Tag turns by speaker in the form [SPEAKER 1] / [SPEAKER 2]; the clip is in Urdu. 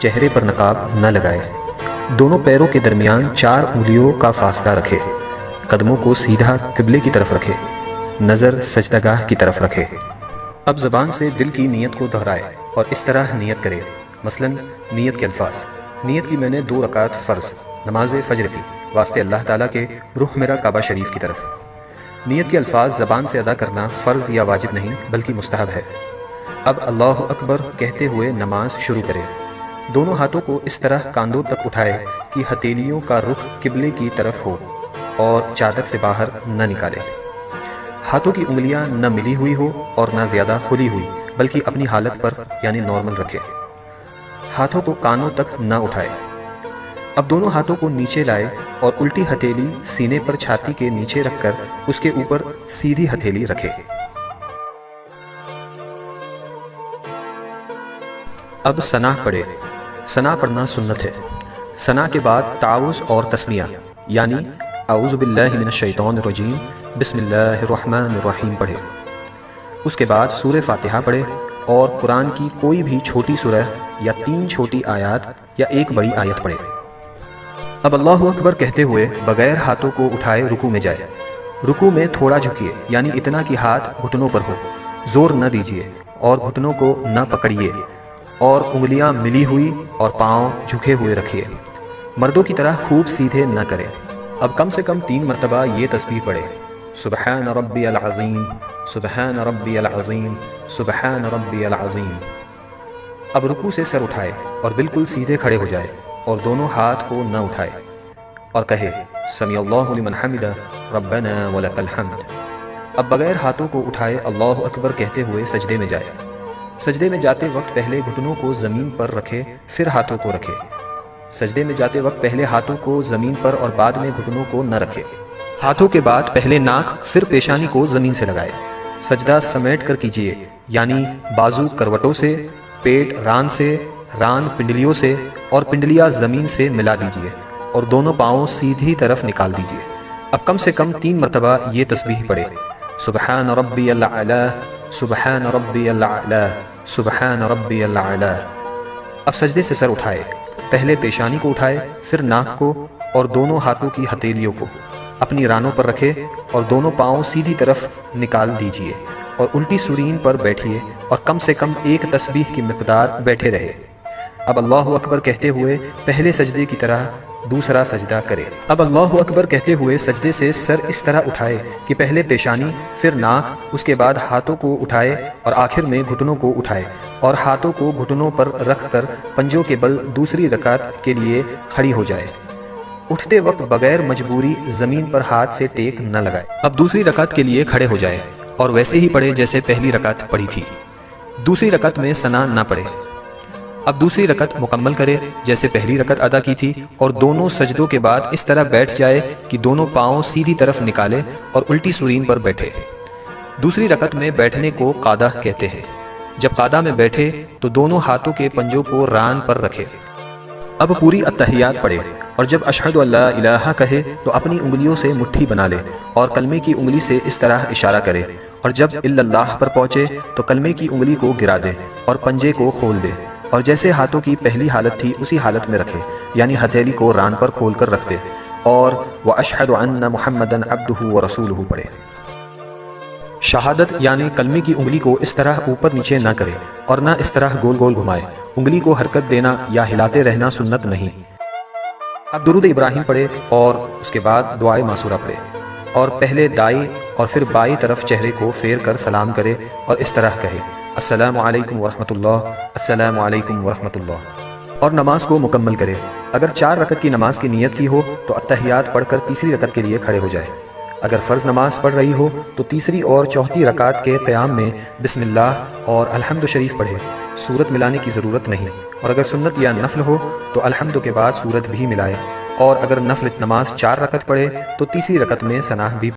[SPEAKER 1] چہرے پر نقاب نہ لگائے، دونوں پیروں کے درمیان 4 انگلیوں کا فاصلہ رکھے، قدموں کو سیدھا قبلے کی طرف رکھے، نظر سجدہ گاہ کی طرف رکھے۔ اب زبان سے دل کی نیت کو دہرائے اور اس طرح نیت کرے، مثلا نیت کے الفاظ: نیت کی میں نے 2 رکعت فرض نماز فجر کی واسطے اللہ تعالیٰ کے رخ میرا کعبہ شریف کی طرف۔ نیت کے الفاظ زبان سے ادا کرنا فرض یا واجب نہیں بلکہ مستحب ہے۔ اب اللہ اکبر کہتے ہوئے نماز شروع کرے، دونوں ہاتھوں کو اس طرح کاندھوں تک اٹھائے کہ ہتھیلیوں کا رخ قبلے کی طرف ہو اور چادر سے باہر نہ نکالے۔ ہاتھوں کی انگلیاں نہ ملی ہوئی ہو اور نہ زیادہ کھلی ہوئی بلکہ اپنی حالت پر یعنی نارمل رکھے۔ ہاتھوں کو کانوں تک نہ اٹھائے۔ اب دونوں ہاتھوں کو نیچے لائے اور الٹی ہتھیلی سینے پر چھاتی کے نیچے رکھ کر اس کے اوپر سیدھی ہتھیلی رکھے۔ اب ثنا پڑھے۔ ثنا پڑھنا سنت ہے۔ ثنا کے بعد تعوذ اور تسمیہ یعنی اعوذ باللہ من الشیطان الرجیم بسم اللہ الرحمن الرحیم پڑھے۔ اس کے بعد سورہ فاتحہ پڑھے اور قرآن کی کوئی بھی چھوٹی سورہ یا 3 چھوٹی آیات یا 1 بڑی آیت پڑھے۔ اب اللہ اکبر کہتے ہوئے بغیر ہاتھوں کو اٹھائے رکوع میں جائے۔ رکوع میں تھوڑا جھکیے یعنی اتنا کہ ہاتھ گھٹنوں پر ہو، زور نہ دیجیے اور گھٹنوں کو نہ پکڑیے اور انگلیاں ملی ہوئی اور پاؤں جھکے ہوئے رکھیے۔ مردوں کی طرح خوب سیدھے نہ کریں۔ اب کم سے کم 3 مرتبہ یہ تسبیح پڑھے: سبحان ربی العظیم، سبحان ربی العظیم، سبحان ربی العظیم۔ اب رکوع سے سر اٹھائے اور بالکل سیدھے کھڑے ہو جائے اور دونوں ہاتھ کو نہ اٹھائے اور کہے سمیع اللہ لمن حمدہ ربنا ولک الحمد۔ اب بغیر ہاتھوں کو اٹھائے اللہ اکبر کہتے ہوئے سجدے میں جائے۔ سجدے میں جاتے وقت پہلے گھٹنوں کو زمین پر رکھے پھر ہاتھوں کو رکھے۔ سجدے میں جاتے وقت پہلے ہاتھوں کو زمین پر اور بعد میں گھٹنوں کو نہ رکھے۔ ہاتھوں کے بعد پہلے ناک پھر پیشانی کو زمین سے لگائے۔ سجدہ سمیٹ کر کیجیے یعنی بازو کروٹوں سے، پیٹ ران سے، ران پنڈلیوں سے اور پنڈلیاں زمین سے ملا دیجیے اور دونوں پاؤں سیدھی طرف نکال دیجیے۔ اب کم سے کم 3 مرتبہ یہ تسبیح پڑھے: سبحان ربی الاعلی، سبحان ربی الاعلی، سبحان ربی الاعلی۔ اب سجدے سے سر اٹھائے، پہلے پیشانی کو اٹھائے پھر ناک کو اور دونوں ہاتھوں کی ہتھیلیوں کو اپنی رانوں پر رکھے اور دونوں پاؤں سیدھی طرف نکال دیجیے اور الٹی سورین پر بیٹھیے اور کم سے کم 1 تسبیح کی مقدار بیٹھے رہے۔ اب اللہ اکبر کہتے ہوئے پہلے سجدے کی طرح دوسرا سجدہ کرے۔ اب اللہ اکبر کہتے ہوئے سجدے سے سر اس طرح اٹھائے کہ پہلے پیشانی پھر ناک، اس کے بعد ہاتھوں کو اٹھائے اور آخر میں گھٹنوں کو اٹھائے اور ہاتھوں کو گھٹنوں پر رکھ کر پنجوں کے بل دوسری رکعت کے لیے کھڑی ہو جائے۔ اٹھتے وقت بغیر مجبوری زمین پر ہاتھ سے ٹیک نہ لگائے۔ اب دوسری رکعت کے لیے کھڑے ہو جائے اور ویسے ہی پڑھے جیسے پہلی رکعت پڑھی تھی۔ دوسری رکعت میں ثنا نہ پڑھے۔ اب دوسری رکعت مکمل کرے جیسے پہلی رکعت ادا کی تھی اور دونوں سجدوں کے بعد اس طرح بیٹھ جائے کہ دونوں پاؤں سیدھی طرف نکالے اور الٹی سورین پر بیٹھے۔ دوسری رکعت میں بیٹھنے کو قعدہ کہتے ہیں۔ جب قعدہ میں بیٹھے تو دونوں ہاتھوں کے پنجوں کو ران پر رکھے۔ اب پوری التحیات پڑھے اور جب اشہد ان لا الہ کہے تو اپنی انگلیوں سے مٹھی بنا لے اور کلمے کی انگلی سے اس طرح اشارہ کرے اور جب الا اللہ پر پہنچے تو کلمے کی انگلی کو گرا دے اور پنجے کو کھول دے اور جیسے ہاتھوں کی پہلی حالت تھی اسی حالت میں رکھے یعنی ہتھیلی کو ران پر کھول کر رکھ دے اور وَأَشْهَدُ أَنَّ مُحَمَّدًا عَبْدُهُ وَرَسُولُهُ پڑھے۔ شہادت یعنی کلمے کی انگلی کو اس طرح اوپر نیچے نہ کرے اور نہ اس طرح گول گول گھمائے۔ انگلی کو حرکت دینا یا ہلاتے رہنا سنت نہیں۔ اب درود ابراہیم پڑھے اور اس کے بعد دعائے معصورہ پڑھے اور پہلے دائیں اور پھر بائیں طرف چہرے کو پھیر کر سلام کرے اور اس طرح کہے السلام علیکم ورحمۃ اللہ، السلام علیکم ورحمۃ اللہ، اور نماز کو مکمل کرے۔ اگر 4 رکعت کی نماز کی نیت کی ہو تو التحیات پڑھ کر تیسری رکعت کے لیے کھڑے ہو جائے۔ اگر فرض نماز پڑھ رہی ہو تو تیسری اور چوتھی رکعت کے قیام میں بسم اللہ اور الحمد شریف پڑھے، سورت ملانے کی ضرورت نہیں، اور اگر سنت یا نفل ہو تو الحمد کے بعد سورت بھی ملائے، اور اگر نفل نماز 4 رکعت پڑھے تو تیسری رکعت میں ثنا بھی